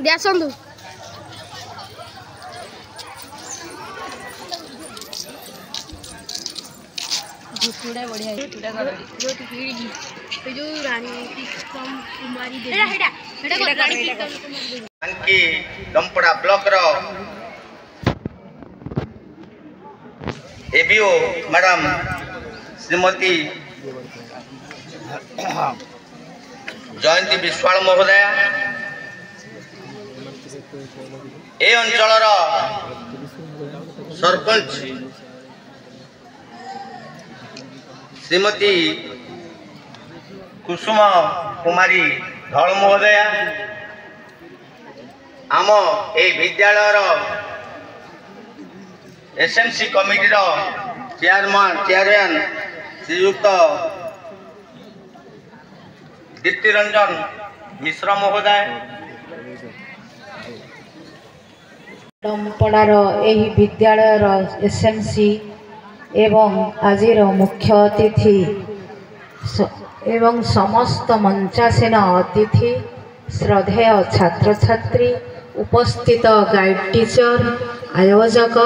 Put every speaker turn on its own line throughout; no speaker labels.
द्यासंदू
झुटुड़ा बढ़िया झुटुड़ा का जो टिकड़ी जो रानी की कम कुमारी देवी
की डंपड़ा ब्लॉक रो एबीओ मैडम श्रीमती जयंती विश्वाल महोदया ए अंचल सरपंच श्रीमती कुसुम कुमारी धल महोदया आम ए विद्यालयर SMC committee chairman Shriyukta Dipti Ranjan Mishra महोदय
डंपड़ार एही विद्यालयर एसएमसी एवं आजिर मुख्य अतिथि एवं समस्त मंचासीन अतिथि श्रद्धेय छात्र छात्री उपस्थित गाइड टीचर आयोजक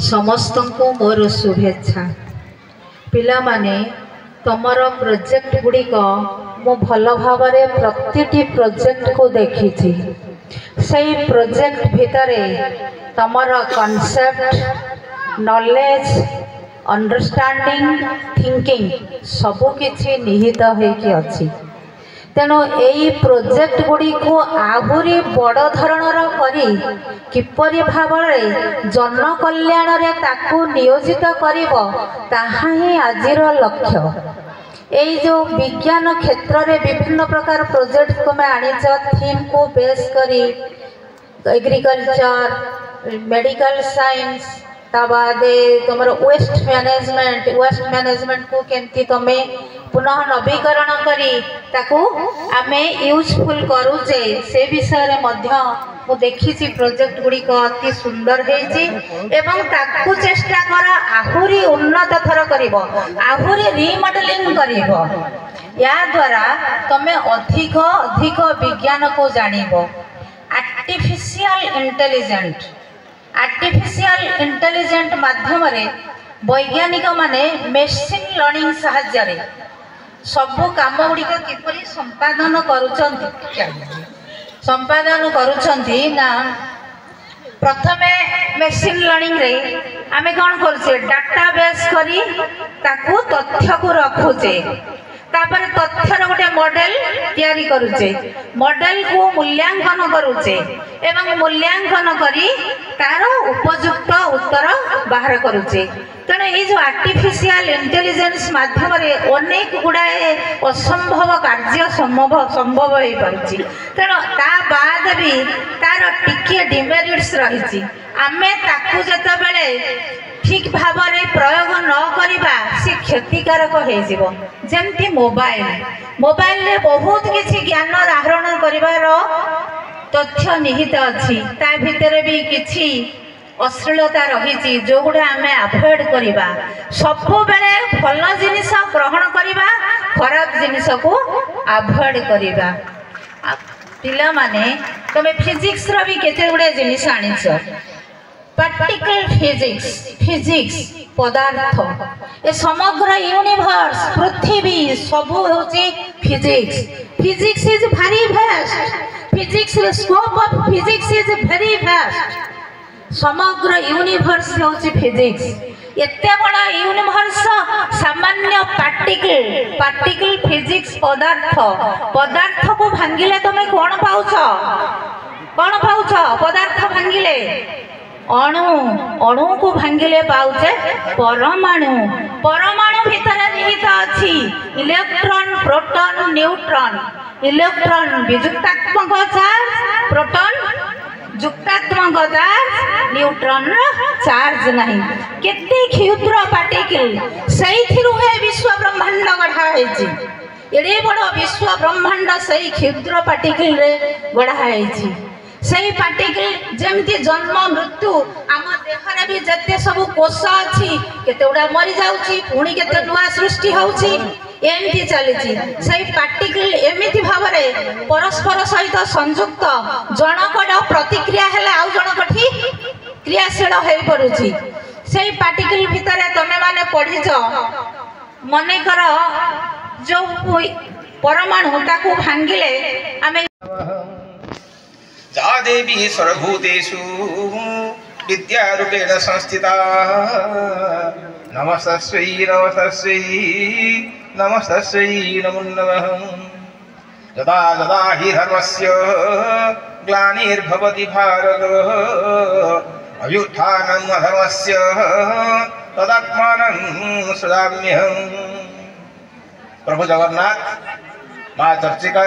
समस्त को मोर शुभेच्छा। पिला माने तमर प्रोजेक्ट गुड़िक मु भल भाव प्रति प्रोजेक्ट को देखी से प्रोजेक्ट भितरे तमर कॉन्सेप्ट नॉलेज अंडरस्टैंडिंग थिंकिंग सबु किछि निहित होइकी अछि। तेणु यही प्रोजेक्ट गुड़ी को आहुरी बड़ धरणर करी किपरि भावरे जन कल्याण रे ताकू नियोजित करिवो ताहा ही आजिर लक्ष्य। यही जो विज्ञान क्षेत्र रे विभिन्न प्रकार प्रोजेक्ट को मैं आनिच थीम को बेस करी एग्रीकल्चर मेडिकल साइंस ताबादे तुम वेस्ट मैनेजमेंट को केमती तुम पुनः नवीकरण करी ताकू आमे यूजफुल करूचे से विषय मु देखी प्रोजेक्ट गुड़िक अति सुंदर एवं ताकू चेष्टा कर आहुरी उन्नत थर करिवो आहुरी रिमॉडलिंग करिवो या द्वारा तमे अधिक अधिक विज्ञान को जानिबो। आर्टिफिशियल इंटेलिजेंट माध्यम वैज्ञानिक माने मेशिन लर्निंग सहाय्य सबु काम गुड़िक किपरि संपादन करुछंती ना प्रथमे मेशिन लर्निंग रे आमे कौन करुचे डाटाबेस करी ताकू तथ्य को रखुचे तापर तथ्यर गोटे मॉडल तैयारी करुचे मॉडल को मूल्यांकन करुचे एवं मूल्यांकन करी तार उपयुक्त उत्तर बाहर करुचे। तेणु ये जो आर्टिफिशियल इंटेलिजेंस माध्यम अनेक गुड़ाए असंभव कार्य संभव हो पारुछि। तेणु ता बाद भी तार टिके डिमेरिट्स रही आमे ताकू जतबेले ठीक भाव में प्रयोग न करिबा से क्षतिकारक हो जमती मोबाइल रे बहुत किसी ज्ञान आहरण करिवार तथ्य निहित अच्छी ता भितर भी किछि अश्लीलता रही जो गुड़ा आम अवॉइड करवा सब बेले भल जिनिस ग्रहण करवा खराब जिनिस को अवॉइड करवा। पिला माने तमे फिजिक्स रो भी केते गुडे जिनिस आनिछ पार्टिकल फिजिक्स पदार्थ ए समग्र यूनिवर्स पृथ्वी सब होची physics is very vast physics scope of physics is very vast समग्र यूनिवर्स होची फिजिक्स एते बड़ा यूनिवर्स सामान्य पार्टिकल फिजिक्स पदार्थ को भांगिले तुम कौन पाउछ पदार्थ भांगिले अणु को भांगिले पाउचे परमाणु भितर निहित अछि इलेक्ट्रॉन प्रोटॉन न्यूट्रॉन इलेक्ट्रॉन विजुक्तात्मक चार्ज प्रोटॉन जुक्तात्मक चार्ज न्यूट्रॉन चार्ज नहीं केते क्षुद्र पार्टिकल सहीथिरु है विश्व ब्रह्मांड गढ़ा हेछि एडे बड़ विश्व ब्रह्मांड सही क्षुद्र पार्टिकल रे गढ़ा हेछि। सेही पार्टिकल जेमती जन्म मृत्यु आम देहरे भी जते सब कोष अछि केतेउडा मरि जाउची पुणी केते नुआ सृष्टि होउची एमती चलीची सेही पार्टिकल एमिति भाबरे परस्पर सहित संयुक्त जनकड प्रतिक्रिया हेले आउ जनकठी क्रियाशील होई पड़ुची सेही पार्टिकल भितरे तमे माने पढिछ मने कर जो परमाणु ताकू भांगिले आमे
जा देवी सर्वभूतेषु विद्यारूपेण संस्थिता नमस्तस्यै नमस्तस्यै नमस्तस्यै नमो नमः यदा यदा हि धर्मस्य ग्लानिर्भवति भारत अभ्युत्थानम् अधर्मस्य तदात्मानं सृजाम्यहम्। प्रभु जगन्नाथ माँ चर्चिका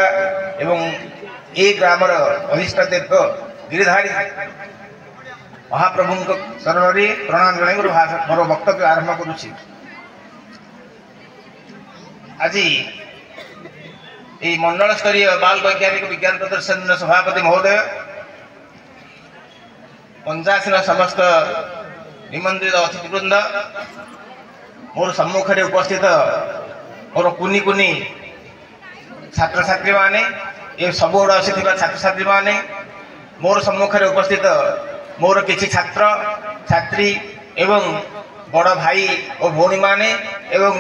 एवं ए ग्रामर अधिष्ठ देव गिरिधारी महाप्रभु शरण में प्रणाम जन मोर वक्तव्य आरंभ करुच्ची। आज मंडल स्तरीय बाल वैज्ञानिक विज्ञान प्रदर्शन सभापति महोदय 85 समस्त निमंत्रित अतिथिवृंद मोर सम्मुख में उपस्थित मोर कुनी कुनी छात्र छात्री माने ये सब गुड़ा छात्र छात्री माने मोर सम्मुख में उपस्थित मोर किछि छात्र छात्री एवं बड़ भाई और भौणी माने एवं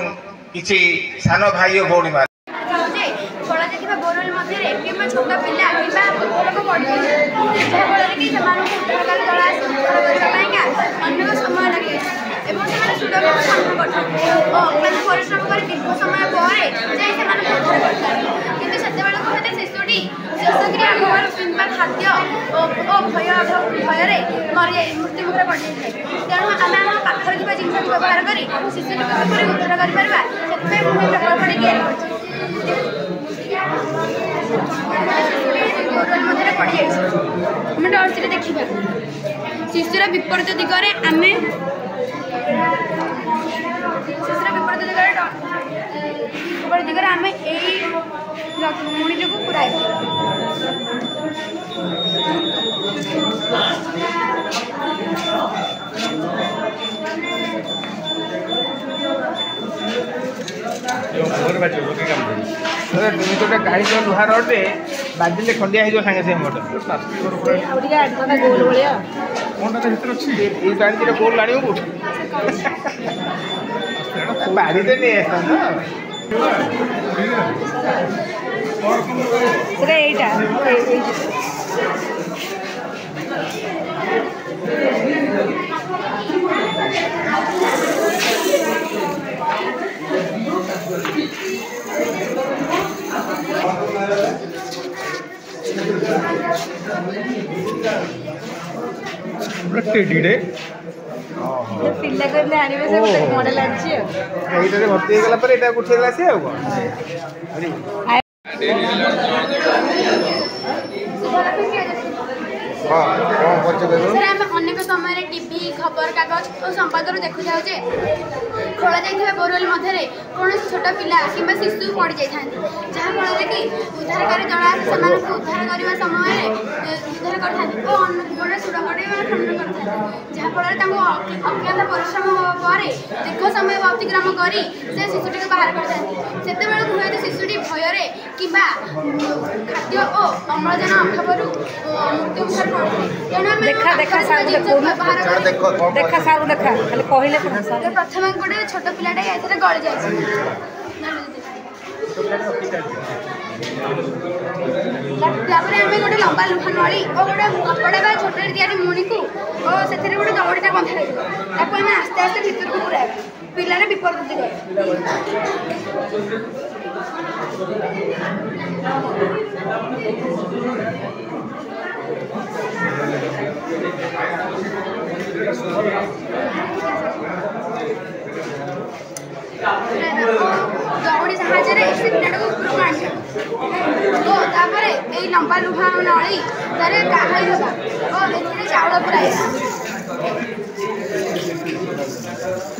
किछि सान भाई और भौणी माने
छोटा पिला लोक पढ़े जहाँफल कि अनेक समय लगे सुडर मैंने परिश्रम कर दीर्घ समय पर कि से शिशुटी शेषक्रिया अभाव किंवा खाद्य भय भय मृत्यु मुखर पड़ जाए तेणु आम आम पाखर थी जिन व्यवहार कर शिशु उद्धार कर पड़ जाए डर देखा शिशुर विपरीत दिगरे आम शिशुर विपरीत दिगरे आम मुड़ी को पुराए
गाड़ी लुहा रडे बाजिले खंडिया हो सागे सागे मोटर गाड़ी गोल आने बाड़ी तो नहीं टेडीडे
पिल्ला करने आनिबे से गोटे मॉडल आछि
एइटारे भर्ती हे गला पर एटा उठेला से आउ
अनेक समय टीवी खबर कागज और संपादन देखु जाऊे खोल जाइए बोरवेल मध्य कौन छोट पिला कि शिशु पड़ जाए जहाँफल कि उद्धारकारी दल से उद्धार करने समय उद्धार करते गोटे सुरंगटे खनन करते जहाँफल अत्यंत परिश्रम पर दीर्घ समय अतिक्रम कर शिशुटी बाहर करते से हुए शिशुटी भय कि खाद्य और अम्लजान अभाव मृत्यु मुखर पड़ते प्रथम गोटे छोट पिलाटे ये गली जाए गोटे लंबा लुहा नली और गोटे कपड़ा छोटे तैयारी मुणी को और से गोटे दौड़ीटा बंधा आम आस्ते आस्ते भितर को पूरा पिलार विपरीत दौड़ी साहाଯ୍ୟରେ से पिलाटा उपरକୁ ଆଣିବା ଓ ତାପରେ ଏଇ ଲମ୍ବା ଲୁହା ନଳି ତାରେ କାହାଳି ଦେବା ଓ ଏଥିରେ ଚାଉଳ ପୁରାଇବା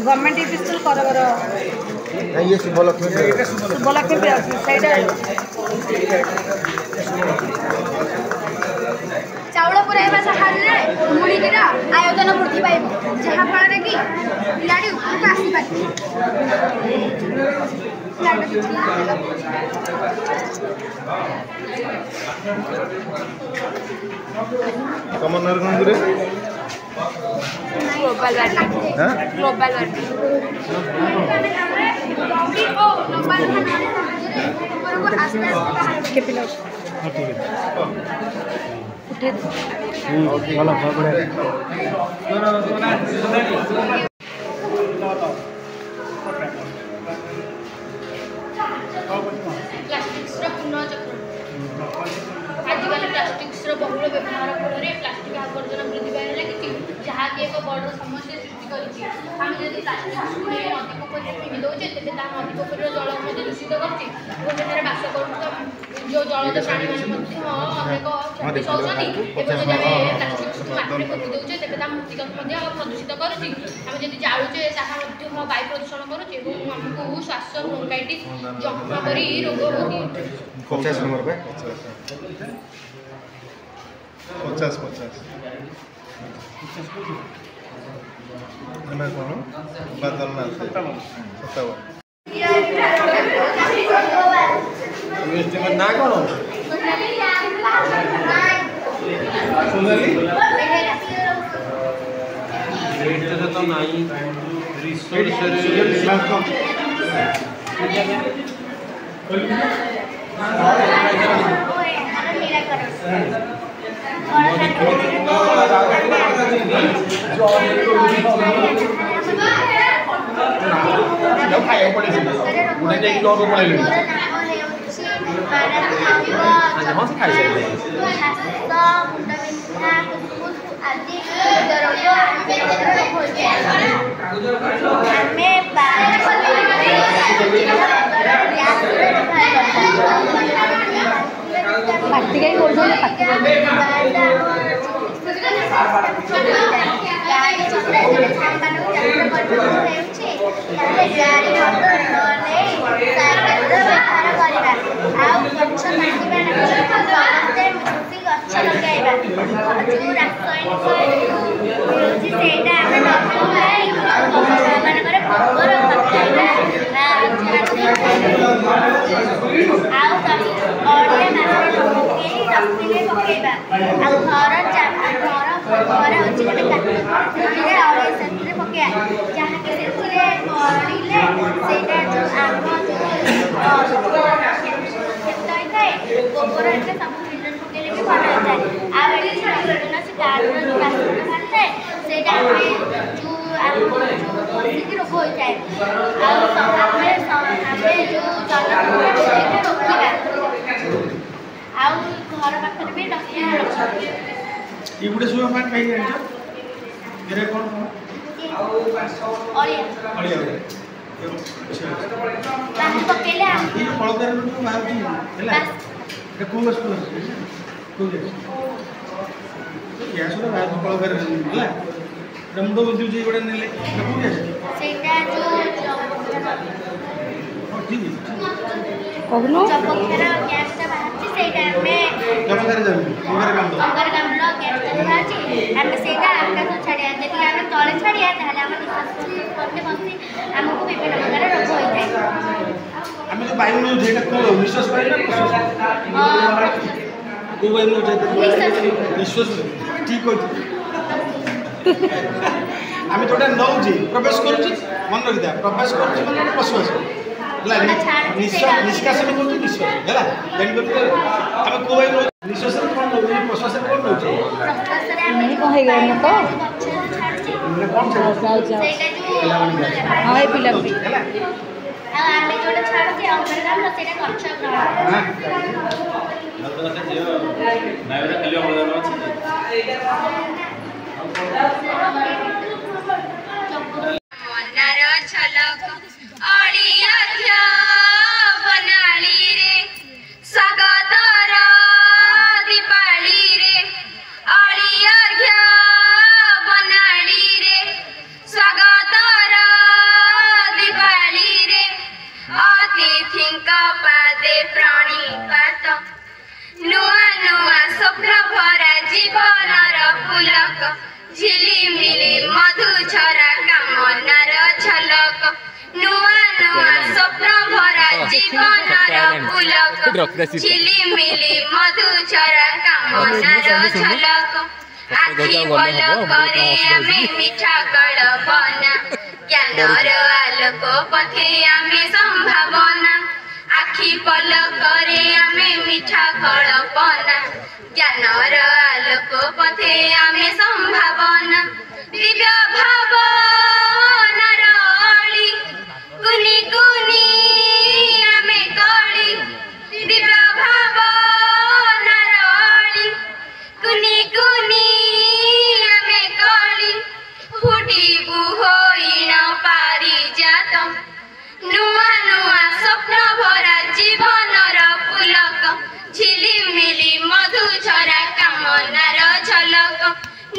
गवर्नमेंट स्कूल करबर
ये शुभलक्ष्मी
भी अच्छी चाउल देवा साहाय्य मुड़ीर आयोजन वृद्धि पाइब जहाँफल कि पिलाटी उपरको आसीपारे
तुम नार कौन करे
ग्लोबल वार्मिंग ग्लोबल वार्मिंग ओ ग्लोबल उपरको आस्ते आस्ते के पिला
ठीक है उठे भलो बढ़िया
प्लास्टिक्स पुनर्चक्रण आजिकल प्लास्टिक्स बहुल व्यवहार फल प्लास्टिक आवर्जन वृद्धि पाई लगी जहाँकि एक बड़ समस्या सृष्टि करें जब प्लास्टिक नदी पोखरी फिंगी दौचे तेज नदी पोखर जल दूषित कर बास कर जो जलज प्राणी अनेक क्षति सहते प्लास्टिक माटी पोति दौचे तेज मृत्तिका प्रदूषित करुँच आम जब जालुचे वायु प्रदूषण करुचे आमको श्वास ब्रोंकाइटिस जमा कर रोग होती
50 नंबर पे 50 मैं कौन बादल ना 57 एस्टिमेट ना कौन सोनाली रेट तो नहीं रिसोर्स ठीक आम जोटा नौ प्रवेश कर मन रखी था प्रवेश कर प्रश्वास निष्कासन कर निश्वास है आम कौ निश्वास कौन नौ प्रश्वास कौन
नुआ नुआ स्वप्न भरा जीवन पुलक झिलिमिली मधुचरा कामनार झलक आखि पलकरे आमे मिठा कल्पना ज्ञानर आलोक पथे आमे संभावना आखि पलकरे आमे मिठा कल्पना ज्ञानर आलोक पथे आमे संभावना दिव्य भावनार अळी कुनी कुनी आमे कळी दिव्य भावनार अळी कुनी कुनी आमे कळी फुटिबु होइन पारिजात नुआ नुआ स्वप्न भरा जीवनर पुलक झिलिमिली मधुचरा कामनार झलक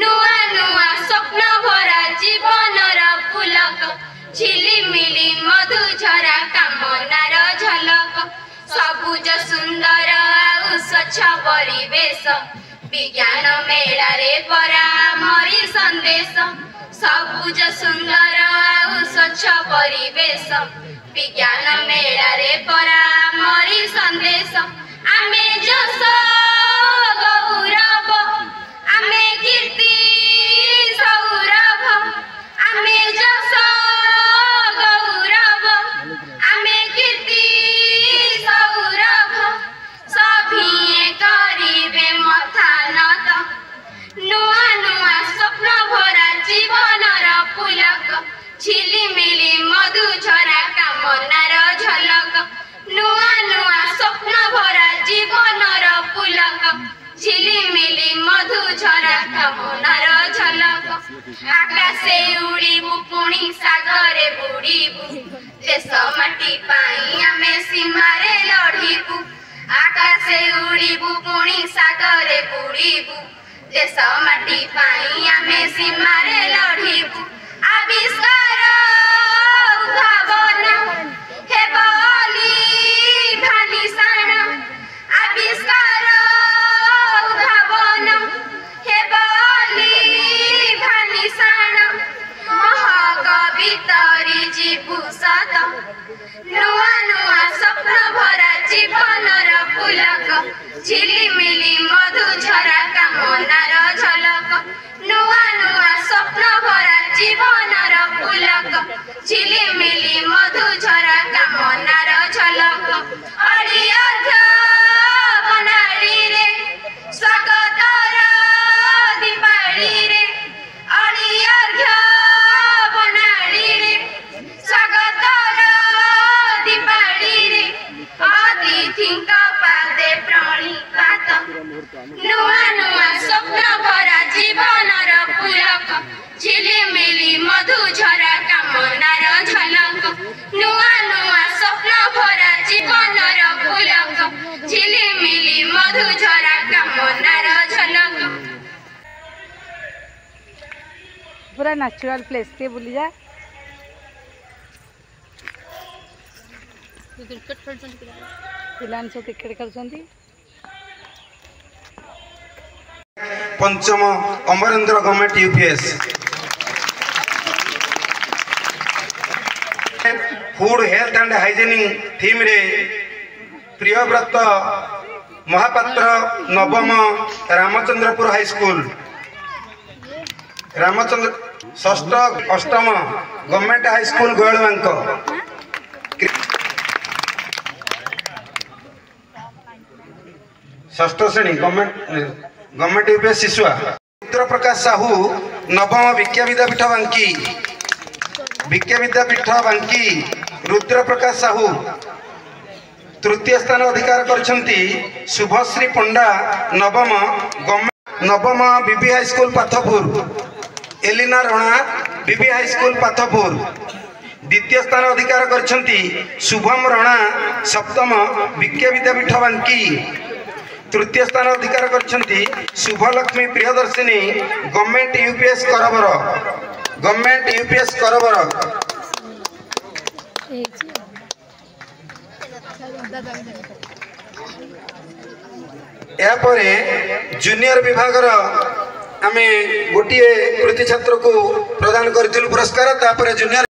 नुआ नुआ स्वप्न भरा जीवनर पुलक झिलिमिली मधुचरा कामनार झलक सबुज सुंदर आउ स्वच्छ परिवेश विज्ञान मेला रे परामरी संदेश सबुज सुंदर आउ स्वच्छ परिवेश विज्ञान मेला रे परामरी संदेश आमे जस गौरव आमे कीर्ति सौरभ आमे जस गौरव आमे कीर्ति सौरभ सभिए करिबे मथा नत नुआ नुआ स्वप्न भरा जीवनर पुलक झिलिमिली मधुचरा कामनार झलक नुआ नुआ स्वप्न भरा जीवनर पुलक झिलिमिली मधुचरा कामनार झलक आकाशे उड़ीबु पुणी सागरे बुड़ीबु देश माटी पाई आमे सीमारे लड़ीबु आकाशे उड़ीबु पुणी सागरे बुड़ीबु देश माटी पाई आमे सीमारे लड़ीबु आविष्कार उद्भावना हे बोली भानिशाण आविष्कार उद्भावना हे बोली भानिशाण महाकवितरी जीवु सत नुआ नुआ स्वप्न भरा जीवनर पुलक झिलिमिली मधुचरा कामनार झलक नुआ नुआ स्वप्न भरा जीवनर पुलक झिलिमिली मधुचरा कामनार झलक अड़ियर्घ बनाड़ी रे स्वागतर दीपाड़ी रे अड़ियर्घ बनाड़ी रे स्वागतर दीपाड़ी रे अतिथिंक पादे प्रणिपात नुआ नुआ स्वप्न भरा जीवनर पुलक झिलिमिली मधुचरा कामनार झलक नुआ नुआ स्वप्न भरा जीवनर पुलक झिलिमिली मधुचरा कामनार झलक
पूरा नेचुरल प्लेस के बुली जा पिलान सब क्रिकेट खेलुछंती
पंचम Amarendra government UPS food health and hygiene theme रे प्रियव्रत महापात्र नवम रामचंद्रपुर हाई स्कूल रामचंद्र षष्ठ अष्टम गवर्नमेंट हाई स्कूल गोयलबांक षष्ठ श्रेणी गवर्नमेंट यूपीएस शिशुआ रुद्र प्रकाश साहू नवम विज्ञा विद्यापीठ बांकी रुद्र प्रकाश साहू तृतीय स्थान अधिकार करछंती शुभश्री पंडा नवम बीबी हाई स्कूल पाथपुर एलिना रणा बीबी हाई स्कूल पाथपुर द्वितीय स्थान अधिकार करछंती शुभम रणा सप्तम विज्ञा विद्यापीठ बांकी तृतीय स्थान अधिकार करछंती शुभलक्ष्मी प्रियदर्शिनी गवर्नमेंट यूपीएस करबर यापरे जूनियर विभागर आमे गोटे कृति छात्र को प्रदान करथिलु पुरस्कार तापरे जूनियर